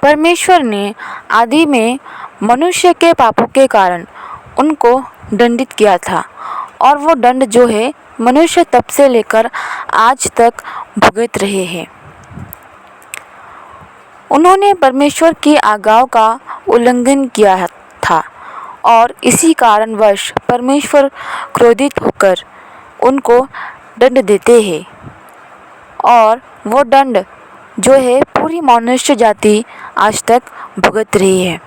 परमेश्वर ने आदि में मनुष्य के पापों के कारण उनको दंडित किया था और वो दंड जो है मनुष्य तब से लेकर आज तक भुगत रहे हैं। उन्होंने परमेश्वर की आज्ञाओं का उल्लंघन किया था और इसी कारणवश परमेश्वर क्रोधित होकर उनको दंड देते हैं और वो दंड जो है पूरी मनुष्य जाति आज तक भुगत रही है।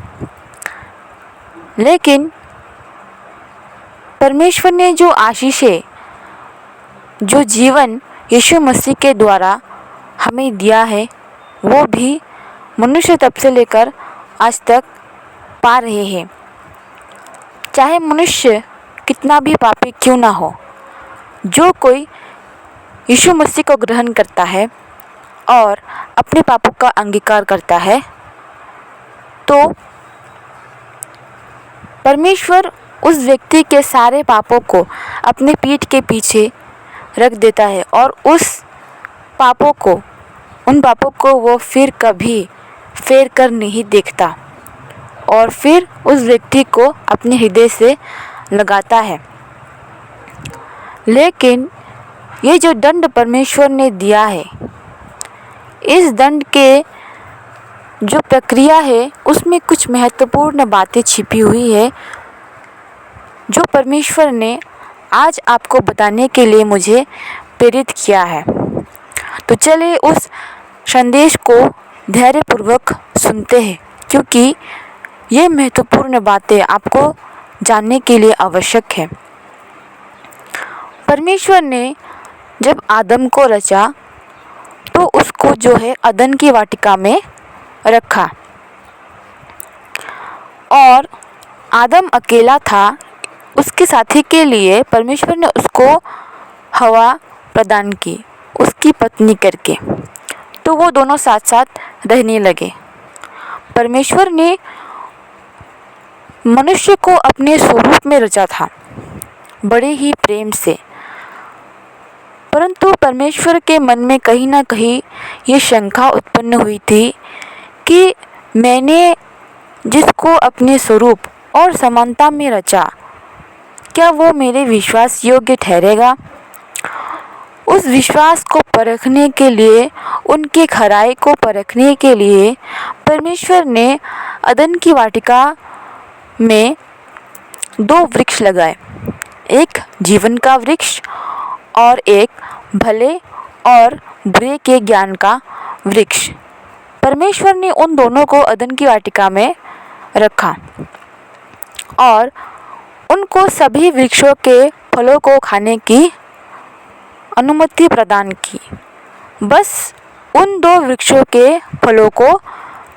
लेकिन परमेश्वर ने जो आशीषें, जो जीवन यीशु मसीह के द्वारा हमें दिया है, वो भी मनुष्य तब से लेकर आज तक पा रहे हैं। चाहे मनुष्य कितना भी पापी क्यों ना हो, जो कोई यीशु मसीह को ग्रहण करता है और अपने पापों का अंगीकार करता है, तो परमेश्वर उस व्यक्ति के सारे पापों को अपने पीठ के पीछे रख देता है और उन पापों को वो फिर कभी फेर कर नहीं देखता और फिर उस व्यक्ति को अपने हृदय से लगाता है। लेकिन ये जो दंड परमेश्वर ने दिया है, इस दंड के जो प्रक्रिया है उसमें कुछ महत्वपूर्ण बातें छिपी हुई है जो परमेश्वर ने आज आपको बताने के लिए मुझे प्रेरित किया है। तो चलिए उस संदेश को धैर्यपूर्वक सुनते हैं, क्योंकि ये महत्वपूर्ण बातें आपको जानने के लिए आवश्यक है। परमेश्वर ने जब आदम को रचा तो उसको जो है अदन की वाटिका में रखा और आदम अकेला था। उसके साथी के लिए परमेश्वर ने उसको हवा प्रदान की, उसकी पत्नी करके, तो वो दोनों साथ साथ रहने लगे। परमेश्वर ने मनुष्य को अपने स्वरूप में रचा था, बड़े ही प्रेम से, परंतु परमेश्वर के मन में कहीं ना कहीं ये शंका उत्पन्न हुई थी कि मैंने जिसको अपने स्वरूप और समानता में रचा, क्या वो मेरे विश्वास योग्य ठहरेगा? उस विश्वास को परखने के लिए, उनके खराई को परखने के लिए परमेश्वर ने अदन की वाटिका में 2 वृक्ष लगाए, एक जीवन का वृक्ष और एक भले और बुरे के ज्ञान का वृक्ष। परमेश्वर ने उन दोनों को अदन की वाटिका में रखा और उनको सभी वृक्षों के फलों को खाने की अनुमति प्रदान की, बस उन 2 वृक्षों के फलों को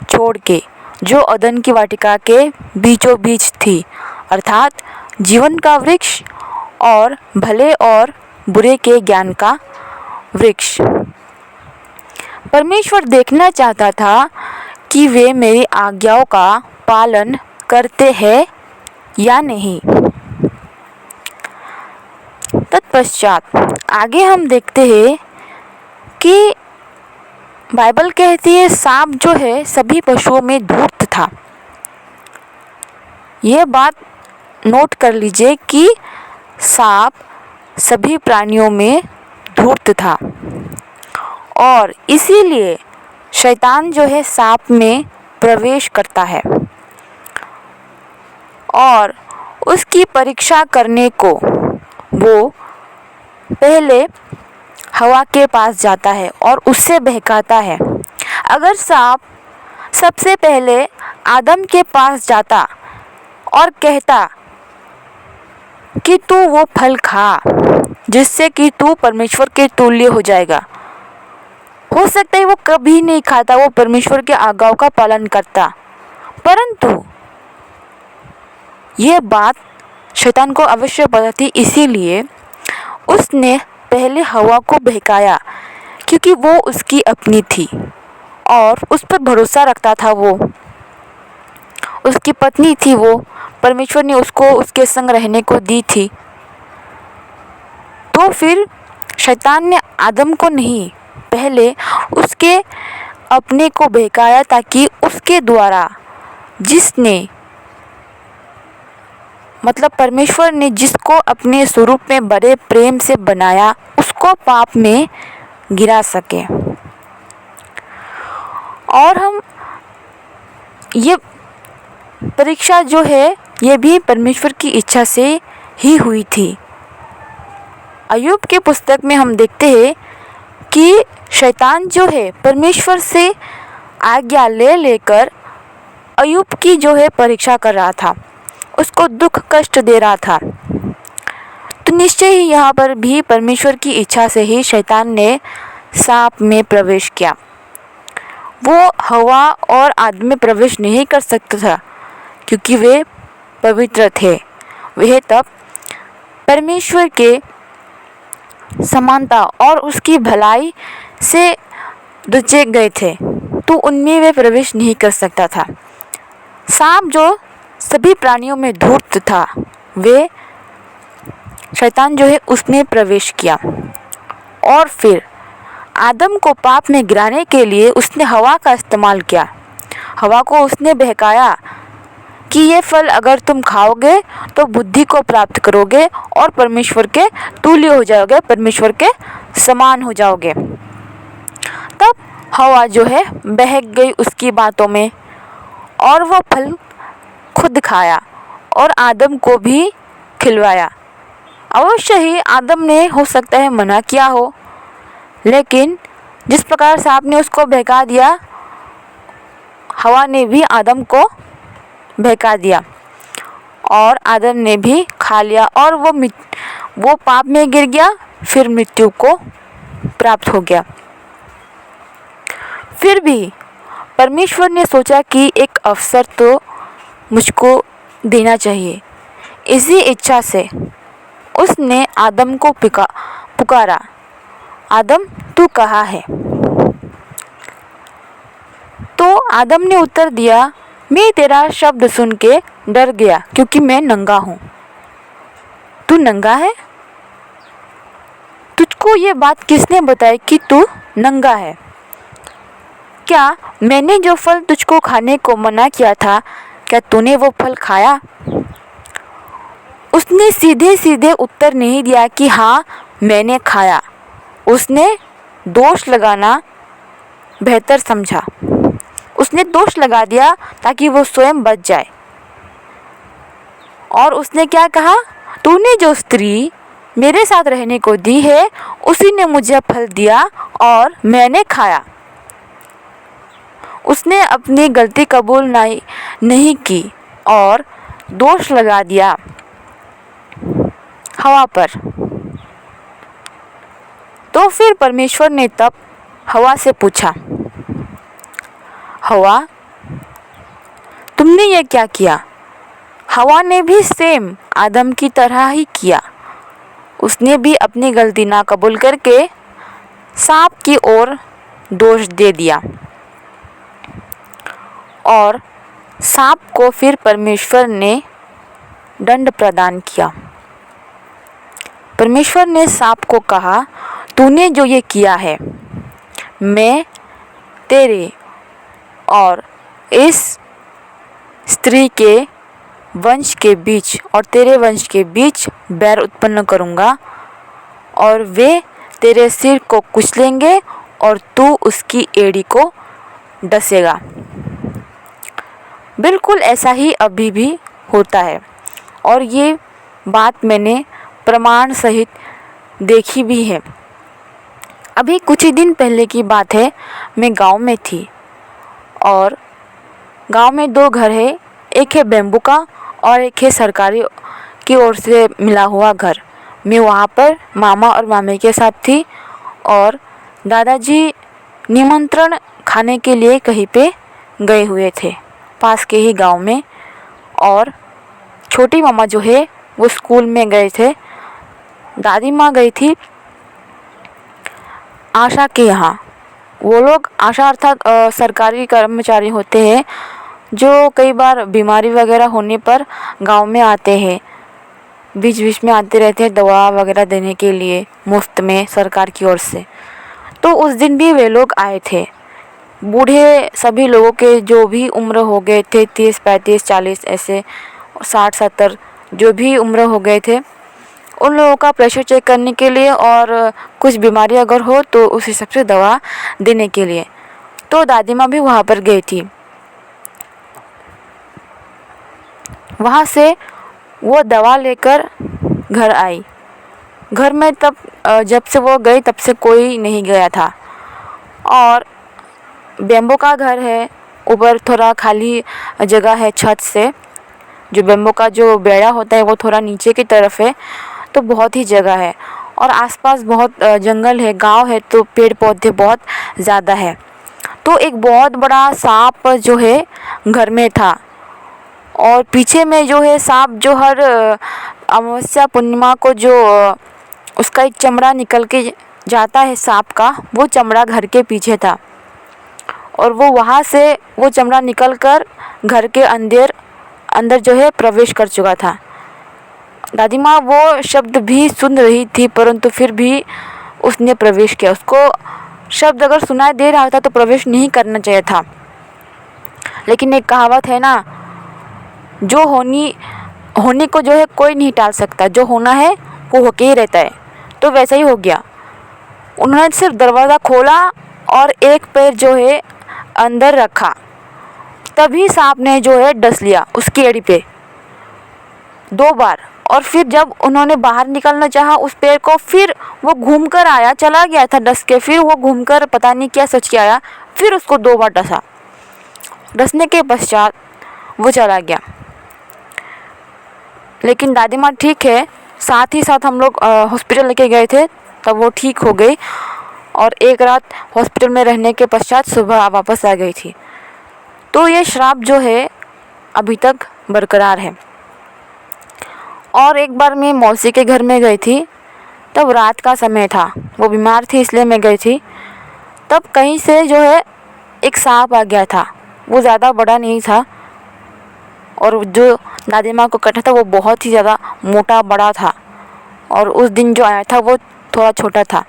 छोड़ के जो अदन की वाटिका के बीचों बीच थी, अर्थात जीवन का वृक्ष और भले और बुरे के ज्ञान का वृक्ष। परमेश्वर देखना चाहता था कि वे मेरी आज्ञाओं का पालन करते हैं या नहीं। तत्पश्चात आगे हम देखते हैं कि बाइबल कहती है सांप जो है सभी पशुओं में धूर्त था। यह बात नोट कर लीजिए कि सांप सभी प्राणियों में धूर्त था और इसीलिए शैतान जो है सांप में प्रवेश करता है और उसकी परीक्षा करने को वो पहले हवा के पास जाता है और उससे बहकाता है। अगर सांप सबसे पहले आदम के पास जाता और कहता कि तू वो फल खा जिससे कि तू परमेश्वर के तुल्य हो जाएगा, हो सकता है वो कभी नहीं खाता, वो परमेश्वर के आज्ञाओं का पालन करता। परंतु ये बात शैतान को अवश्य पता थी, इसीलिए उसने पहले हवा को बहकाया, क्योंकि वो उसकी अपनी थी और उस पर भरोसा रखता था। वो उसकी पत्नी थी, वो परमेश्वर ने उसको उसके संग रहने को दी थी। तो फिर शैतान ने आदम को नहीं, पहले उसके अपने को बहकाया ताकि उसके द्वारा परमेश्वर ने जिसको अपने स्वरूप में बड़े प्रेम से बनाया उसको पाप में गिरा सके। और हम ये परीक्षा जो है ये भी परमेश्वर की इच्छा से ही हुई थी। अय्यूब के पुस्तक में हम देखते हैं कि शैतान जो है परमेश्वर से आज्ञा ले लेकर अय्यूब की जो है परीक्षा कर रहा था, उसको दुख कष्ट दे रहा था। तो निश्चय ही यहाँ पर भी परमेश्वर की इच्छा से ही शैतान ने सांप में प्रवेश किया। वो हवा और आदम में प्रवेश नहीं कर सकता था क्योंकि वे पवित्र थे। वे तब परमेश्वर के समानता और उसकी भलाई से रचे गए थे, तो उनमें वे प्रवेश नहीं कर सकता था। सांप जो सभी प्राणियों में धूर्त था, वे शैतान जो है उसमें प्रवेश किया और फिर आदम को पाप में गिराने के लिए उसने हवा का इस्तेमाल किया। हवा को उसने बहकाया कि ये फल अगर तुम खाओगे तो बुद्धि को प्राप्त करोगे और परमेश्वर के तुल्य हो जाओगे, परमेश्वर के समान हो जाओगे। तब हवा जो है बहक गई उसकी बातों में और वह फल खुद खाया और आदम को भी खिलवाया। अवश्य ही आदम ने हो सकता है मना किया हो, लेकिन जिस प्रकार सांप ने उसको बहका दिया, हवा ने भी आदम को बहका दिया और आदम ने भी खा लिया और वो पाप में गिर गया, फिर मृत्यु को प्राप्त हो गया। फिर भी परमेश्वर ने सोचा कि एक अवसर तो मुझको देना चाहिए। इसी इच्छा से उसने आदम को पुकारा, आदम तू कहाँ है? तो आदम ने उत्तर दिया, मैं तेरा शब्द सुन के डर गया क्योंकि मैं नंगा हूँ। तू नंगा है? तुझको ये बात किसने बताई कि तू नंगा है? क्या मैंने जो फल तुझको खाने को मना किया था, क्या तूने वो फल खाया? उसने सीधे सीधे उत्तर नहीं दिया कि हाँ मैंने खाया। उसने दोष लगाना बेहतर समझा। उसने दोष लगा दिया ताकि वो स्वयं बच जाए। और उसने क्या कहा, तूने जो स्त्री मेरे साथ रहने को दी है उसी ने मुझे फल दिया और मैंने खाया। उसने अपनी गलती कबूल नहीं की और दोष लगा दिया हवा पर। तो फिर परमेश्वर ने तब हवा से पूछा, हवा तुमने ये क्या किया? हवा ने भी सेम आदम की तरह ही किया। उसने भी अपनी गलती ना कबूल करके सांप की ओर दोष दे दिया और सांप को फिर परमेश्वर ने दंड प्रदान किया। परमेश्वर ने सांप को कहा, तूने जो ये किया है, मैं तेरे और इस स्त्री के वंश के बीच और तेरे वंश के बीच बैर उत्पन्न करूँगा और वे तेरे सिर को कुचलेंगे और तू उसकी एड़ी को डसेगा। बिल्कुल ऐसा ही अभी भी होता है और ये बात मैंने प्रमाण सहित देखी भी है। अभी कुछ ही दिन पहले की बात है, मैं गांव में थी और गांव में दो घर है, एक है बेम्बू का और एक है सरकारी की ओर से मिला हुआ घर। मैं वहाँ पर मामा और मामी के साथ थी और दादाजी निमंत्रण खाने के लिए कहीं पे गए हुए थे पास के ही गांव में, और छोटी मामा जो है वो स्कूल में गए थे। दादी माँ गई थी आशा के यहाँ। वो लोग आशा अर्थात सरकारी कर्मचारी होते हैं जो कई बार बीमारी वगैरह होने पर गांव में आते हैं, बीच बीच में आते रहते हैं दवा वगैरह देने के लिए मुफ्त में सरकार की ओर से। तो उस दिन भी वे लोग आए थे। बूढ़े सभी लोगों के जो भी उम्र हो गए थे 30, 35, 40 ऐसे 60, 70 जो भी उम्र हो गए थे उन लोगों का प्रेशर चेक करने के लिए और कुछ बीमारी अगर हो तो उस हिसाब से दवा देने के लिए। तो दादी माँ भी वहाँ पर गई थी। वहाँ से वो दवा लेकर घर आई। घर में तब जब से वो गई तब से कोई नहीं गया था। और बेम्बो का घर है, ऊपर थोड़ा खाली जगह है छत से। जो बेम्बो का जो बेड़ा होता है वो थोड़ा नीचे की तरफ है, तो बहुत ही जगह है। और आसपास बहुत जंगल है, गांव है, तो पेड़ पौधे बहुत ज़्यादा है। तो एक बहुत बड़ा सांप जो है घर में था। और पीछे में जो है सांप जो हर अमावस्या पूर्णिमा को जो उसका एक चमड़ा निकल के जाता है सांप का, वो चमड़ा घर के पीछे था। और वो वहाँ से वो चमड़ा निकल कर घर के अंदर जो है प्रवेश कर चुका था। दादी माँ वो शब्द भी सुन रही थी, परंतु फिर भी उसने प्रवेश किया। उसको शब्द अगर सुनाई दे रहा था तो प्रवेश नहीं करना चाहिए था। लेकिन एक कहावत है ना, जो होने को जो है कोई नहीं टाल सकता, जो होना है वो होके ही रहता है। तो वैसा ही हो गया। उन्होंने सिर्फ दरवाज़ा खोला और एक पैर जो है अंदर रखा, तभी सांप ने जो है डस लिया उसकी एड़ी पे 2 बार। और फिर जब उन्होंने बाहर निकलना चाहा उस पैर को, फिर वो घूमकर आया, चला गया था डस के, फिर वो घूमकर पता नहीं क्या सोच के आया, फिर उसको 2 बार डसा। डसने के पश्चात वो चला गया। लेकिन दादी माँ ठीक है, साथ ही साथ हम लोग हॉस्पिटल लेके गए थे, तब वो ठीक हो गई। और एक रात हॉस्पिटल में रहने के पश्चात सुबह वापस आ गई थी। तो ये श्राप जो है अभी तक बरकरार है। और एक बार मैं मौसी के घर में गई थी, तब रात का समय था, वो बीमार थी इसलिए मैं गई थी। तब कहीं से जो है एक सांप आ गया था। वो ज़्यादा बड़ा नहीं था, और जो दादी माँ को कटा था वो बहुत ही ज़्यादा मोटा बड़ा था। और उस दिन जो आया था वो थोड़ा छोटा था।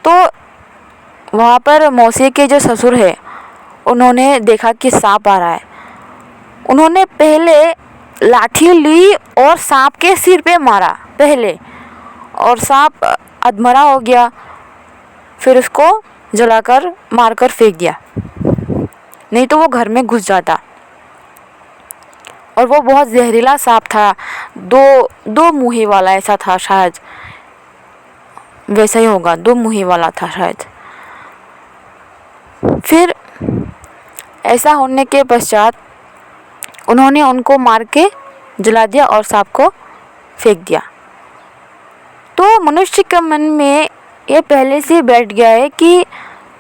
तो वहाँ पर मौसी के जो ससुर है उन्होंने देखा कि सांप आ रहा है। उन्होंने पहले लाठी ली और सांप के सिर पे मारा पहले, और सांप अधमरा हो गया। फिर उसको जलाकर मारकर फेंक दिया, नहीं तो वो घर में घुस जाता। और वो बहुत जहरीला सांप था, दो मुँहे वाला ऐसा था, शायद वैसा ही होगा, 2 मुँहे वाला था शायद। फिर ऐसा होने के पश्चात उन्होंने उनको मार के जला दिया और सांप को फेंक दिया। तो मनुष्य के मन में ये पहले से बैठ गया है कि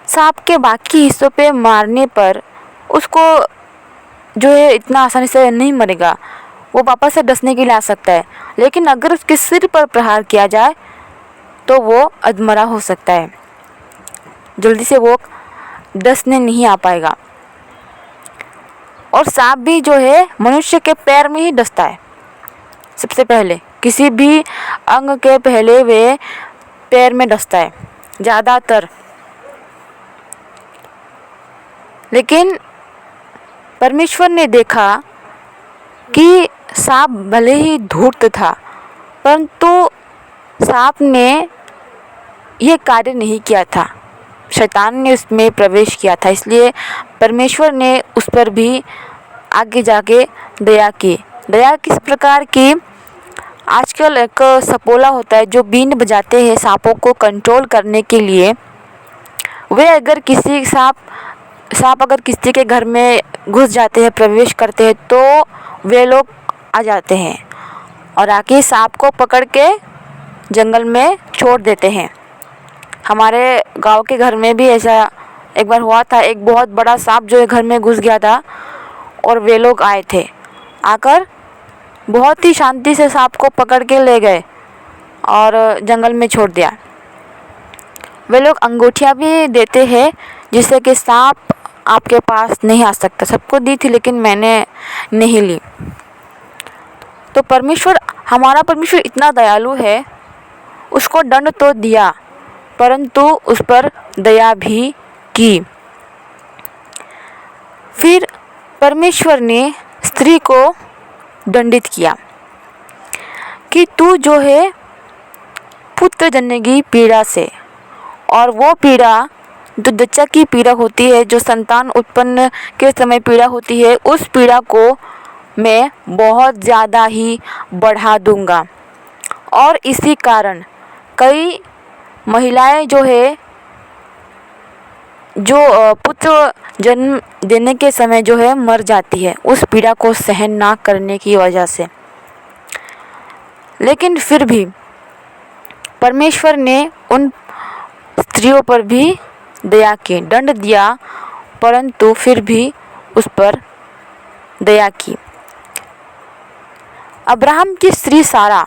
सांप के बाकी हिस्सों पे मारने पर उसको जो है इतना आसानी से नहीं मरेगा, वो वापस से डसने के लिए आ सकता है। लेकिन अगर उसके सिर पर प्रहार किया जाए तो वो अधमरा हो सकता है, जल्दी से वो डसने नहीं आ पाएगा। और सांप भी जो है मनुष्य के पैर में ही डसता है सबसे पहले, किसी भी अंग के पहले वे पैर में डसता है ज़्यादातर। लेकिन परमेश्वर ने देखा कि सांप भले ही धूर्त था, परंतु सांप ने ये कार्य नहीं किया था, शैतान ने उसमें प्रवेश किया था। इसलिए परमेश्वर ने उस पर भी आगे जाके दया की। दया किस प्रकार की, आजकल एक सपोला होता है जो बीन बजाते हैं सांपों को कंट्रोल करने के लिए। वे अगर किसी सांप अगर किसी के घर में घुस जाते हैं, प्रवेश करते हैं, तो वे लोग आ जाते हैं और आके सांप को पकड़ के जंगल में छोड़ देते हैं। हमारे गांव के घर में भी ऐसा एक बार हुआ था। एक बहुत बड़ा सांप जो है घर में घुस गया था और वे लोग आए थे, आकर बहुत ही शांति से सांप को पकड़ के ले गए और जंगल में छोड़ दिया। वे लोग अंगूठियाँ भी देते हैं जिससे कि सांप आपके पास नहीं आ सकता। सबको दी थी लेकिन मैंने नहीं ली। तो हमारा परमेश्वर इतना दयालु है, उसको दंड तो दिया परंतु उस पर दया भी की। फिर परमेश्वर ने स्त्री को दंडित किया कि तू जो है पुत्र जनने की पीड़ा से, और वो पीड़ा जो जच्चा की पीड़ा होती है, जो संतान उत्पन्न के समय पीड़ा होती है, उस पीड़ा को मैं बहुत ज़्यादा ही बढ़ा दूंगा। और इसी कारण कई महिलाएं जो है जो पुत्र जन्म देने के समय जो है मर जाती है, उस पीड़ा को सहन ना करने की वजह से। लेकिन फिर भी परमेश्वर ने उन स्त्रियों पर भी दया की, दंड दिया, परंतु फिर भी उस पर दया की। अब्राहम की स्त्री सारा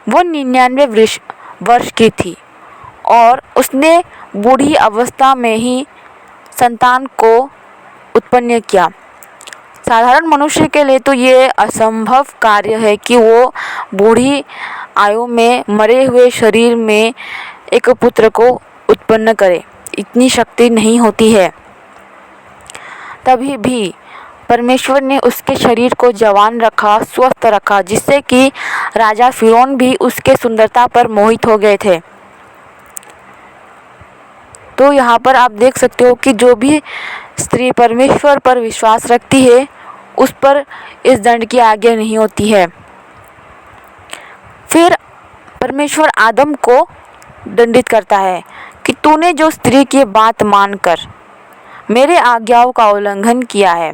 वो 99 वर्ष की थी और उसने बूढ़ी अवस्था में ही संतान को उत्पन्न किया। साधारण मनुष्य के लिए तो ये असंभव कार्य है कि वो बूढ़ी आयु में मरे हुए शरीर में एक पुत्र को उत्पन्न करे, इतनी शक्ति नहीं होती है। तभी भी परमेश्वर ने उसके शरीर को जवान रखा, स्वस्थ रखा, जिससे कि राजा फिरौन भी उसके सुंदरता पर मोहित हो गए थे। तो यहाँ पर आप देख सकते हो कि जो भी स्त्री परमेश्वर पर विश्वास रखती है, उस पर इस दंड की आज्ञा नहीं होती है। फिर परमेश्वर आदम को दंडित करता है कि तूने जो स्त्री की बात मानकर मेरे आज्ञाओं का उल्लंघन किया है,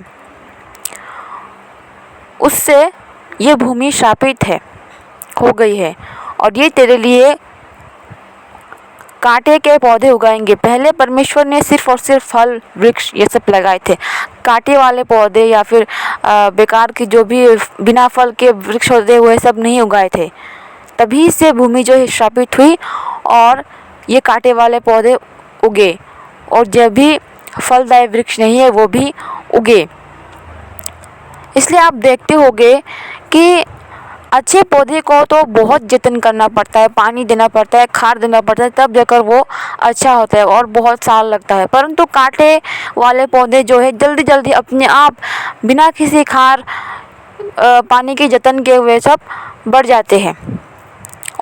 उससे ये भूमि शापित हो गई है और ये तेरे लिए कांटे के पौधे उगाएंगे। पहले परमेश्वर ने सिर्फ और सिर्फ फल वृक्ष ये सब लगाए थे, कांटे वाले पौधे या फिर बेकार की जो भी बिना फल के वृक्ष होते हुए सब नहीं उगाए थे। तभी से भूमि जो है शापित हुई और ये कांटे वाले पौधे उगे, और जब भी फलदायी वृक्ष नहीं है वो भी उगे। इसलिए आप देखते होंगे कि अच्छे पौधे को तो बहुत जतन करना पड़ता है, पानी देना पड़ता है, खाद देना पड़ता है, तब जाकर वो अच्छा होता है और बहुत साल लगता है। परंतु कांटे वाले पौधे जो है जल्दी जल्दी अपने आप बिना किसी खाद पानी के जतन के हुए सब बढ़ जाते हैं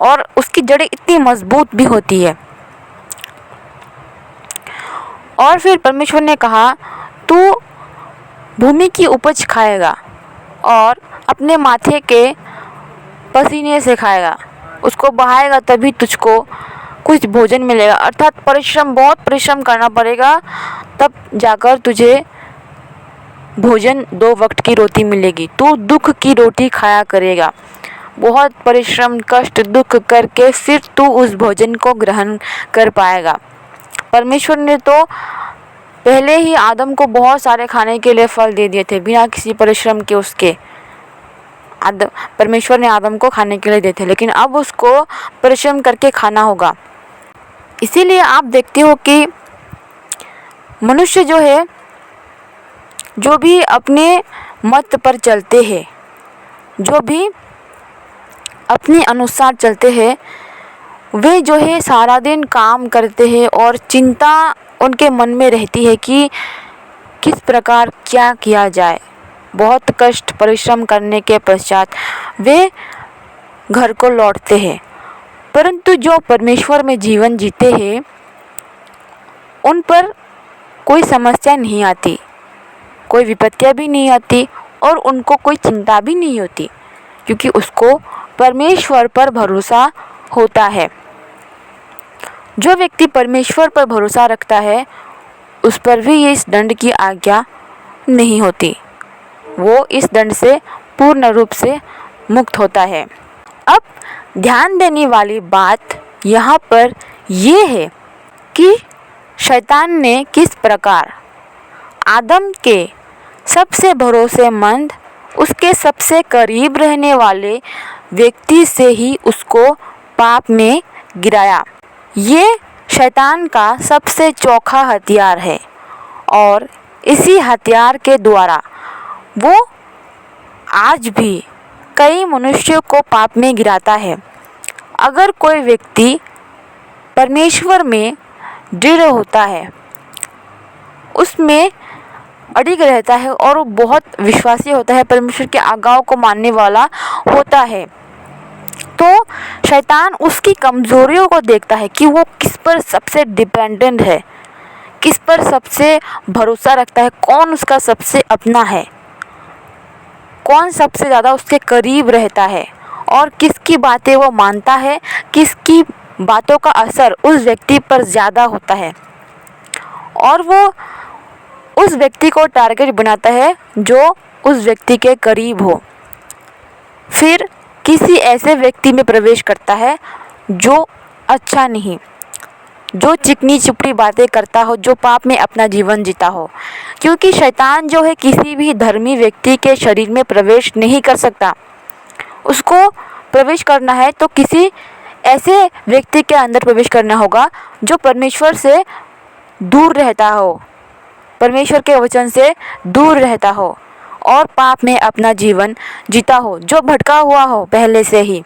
और उसकी जड़ें इतनी मजबूत भी होती है। और फिर परमेश्वर ने कहा, तू भूमि की उपज खाएगा और अपने माथे के पसीने से खाएगा, उसको बहाएगा तभी तुझको कुछ भोजन मिलेगा। अर्थात बहुत परिश्रम करना पड़ेगा, तब जाकर तुझे भोजन 2 वक्त की रोटी मिलेगी। तू दुख की रोटी खाया करेगा, बहुत परिश्रम कष्ट दुख करके फिर तू उस भोजन को ग्रहण कर पाएगा। परमेश्वर ने तो पहले ही आदम को बहुत सारे खाने के लिए फल दे दिए थे बिना किसी परिश्रम के। उसके परमेश्वर ने आदम को खाने के लिए दिए थे, लेकिन अब उसको परिश्रम करके खाना होगा। इसीलिए आप देखते हो कि मनुष्य जो है, जो भी अपने मत पर चलते हैं, जो भी अपने अनुसार चलते हैं, वे जो है सारा दिन काम करते हैं और चिंता उनके मन में रहती है कि किस प्रकार क्या किया जाए। बहुत कष्ट परिश्रम करने के पश्चात वे घर को लौटते हैं। परंतु जो परमेश्वर में जीवन जीते हैं, उन पर कोई समस्या नहीं आती, कोई विपत्तियां भी नहीं आती और उनको कोई चिंता भी नहीं होती, क्योंकि उसको परमेश्वर पर भरोसा होता है। जो व्यक्ति परमेश्वर पर भरोसा रखता है, उस पर भी इस दंड की आज्ञा नहीं होती, वो इस दंड से पूर्ण रूप से मुक्त होता है। अब ध्यान देने वाली बात यहाँ पर ये है कि शैतान ने किस प्रकार आदम के सबसे भरोसेमंद, उसके सबसे करीब रहने वाले व्यक्ति से ही उसको पाप में गिराया। ये शैतान का सबसे चोखा हथियार है और इसी हथियार के द्वारा वो आज भी कई मनुष्यों को पाप में गिराता है। अगर कोई व्यक्ति परमेश्वर में दृढ़ होता है, उसमें अडिग रहता है और वो बहुत विश्वासी होता है, परमेश्वर के आज्ञाओं को मानने वाला होता है। तो शैतान उसकी कमज़ोरियों को देखता है कि वो किस पर सबसे डिपेंडेंट है, किस पर सबसे भरोसा रखता है, कौन उसका सबसे अपना है, कौन सबसे ज़्यादा उसके करीब रहता है और किसकी बातें वो मानता है, किसकी बातों का असर उस व्यक्ति पर ज़्यादा होता है। और वो उस व्यक्ति को टारगेट बनाता है जो उस व्यक्ति के करीब हो। फिर किसी ऐसे व्यक्ति में प्रवेश करता है जो अच्छा नहीं, जो चिकनी चुपड़ी बातें करता हो, जो पाप में अपना जीवन जीता हो। क्योंकि शैतान जो है किसी भी धर्मी व्यक्ति के शरीर में प्रवेश नहीं कर सकता। उसको प्रवेश करना है तो किसी ऐसे व्यक्ति के अंदर प्रवेश करना होगा जो परमेश्वर से दूर रहता हो, परमेश्वर के वचन से दूर रहता हो और पाप में अपना जीवन जीता हो, जो भटका हुआ हो पहले से ही।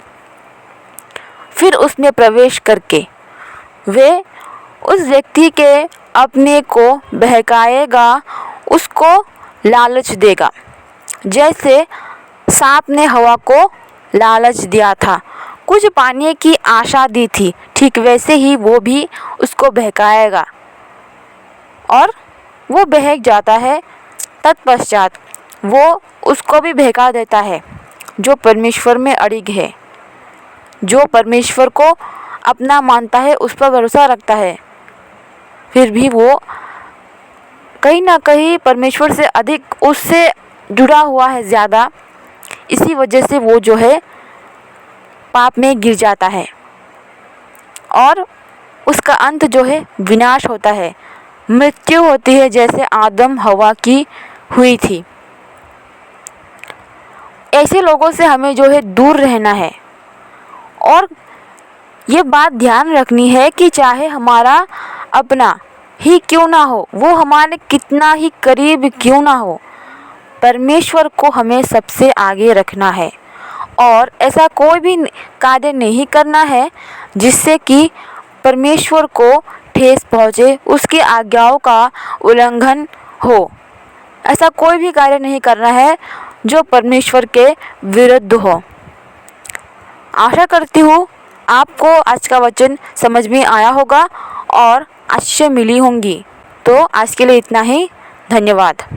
फिर उसमें प्रवेश करके वे उस व्यक्ति के अपने को बहकाएगा, उसको लालच देगा। जैसे सांप ने हवा को लालच दिया था, कुछ पाने की आशा दी थी, ठीक वैसे ही वो भी उसको बहकाएगा और वो बहक जाता है। तत्पश्चात वो उसको भी बहका देता है जो परमेश्वर में अड़िग है, जो परमेश्वर को अपना मानता है, उस पर भरोसा रखता है। फिर भी वो कहीं ना कहीं परमेश्वर से अधिक उससे जुड़ा हुआ है ज़्यादा, इसी वजह से वो जो है पाप में गिर जाता है और उसका अंत जो है विनाश होता है, मृत्यु होती है, जैसे आदम हवा की हुई थी। ऐसे लोगों से हमें जो है दूर रहना है। और ये बात ध्यान रखनी है कि चाहे हमारा अपना ही क्यों ना हो, वो हमारे कितना ही करीब क्यों ना हो, परमेश्वर को हमें सबसे आगे रखना है और ऐसा कोई भी कार्य नहीं करना है जिससे कि परमेश्वर को ठेस पहुँचे, उसकी आज्ञाओं का उल्लंघन हो। ऐसा कोई भी कार्य नहीं करना है जो परमेश्वर के विरुद्ध हो। आशा करती हूँ आपको आज का वचन समझ में आया होगा और आशीष मिली होंगी। तो आज के लिए इतना ही, धन्यवाद।